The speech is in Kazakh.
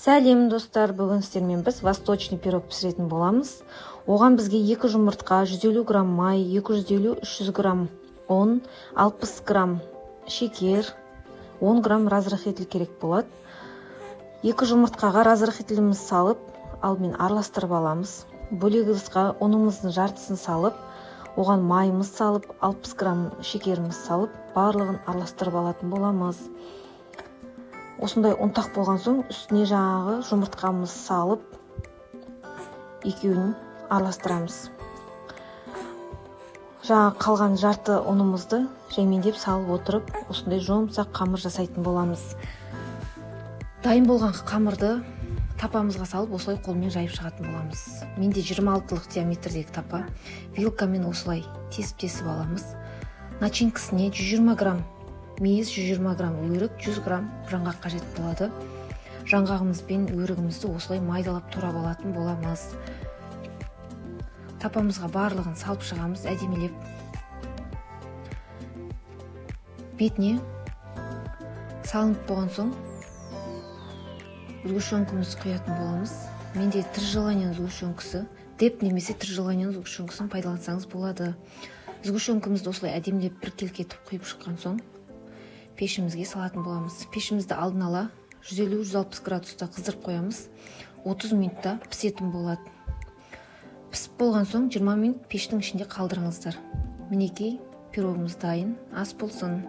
Сәлем достар, бүгін сіздермен біз восточный пирог пісіретін боламыз. Оған бізге 2 жұмыртқа, 150 грамм май, 250-300 грамм ұн, 60 грамм шекер, 10 грамм разрыхитель керек болады. 2 жұмыртқаға разрыхителіміз салып, алдымен араластырып аламыз. Бөлек ыдысқа ұнымыздың жартысын салып, оған майымыз салып, 60 грамм шекеріміз салып, барлығын араластырып алатын боламыз. Осындай ұнтақ болған соң, үстіне жаңағы жұмыртқамыз салып, екеуін араластырамыз. Жаңа қалған жарты ұнымызды жаймендеп салып отырып, осындай жұмсақ қамыр жасайтын боламыз. Дайын болған қамырды тапамызға салып, осылай қолмен жайып шығатын боламыз. Менде 26-лық диаметрдегі тапа, вилкамен осылай тесіп аламыз. Начинкасіне 120 грамм мейіз, 120 грамм өрік, 100 грамм жаңғақ қажет болады. Жаңғағымыз бен өрігімізді осылай майдалап турап алатын боламыз. Тапамызға барлығын салып шығамыз, әдемелеп. Бетіне салынып болған соң сгущенкамызды құятын боламыз. Менде тржеланиен сгущенкасы, деп немесе тржеланиен сгущенкасын пайдалансаңыз болады. Сгущенкамызды осылай әдемелеп бір келкетіп құйып шыққан соң пешімізге салатын боламыз. Пешімізді алдын ала 150-160 градуста қыздырып қоямыз. 30 минутта пісетін болады. Пісіп болған соң 20 минут пештің ішінде қалдырыңыздар. Мінекей, пирогымыз дайын, ас болсын.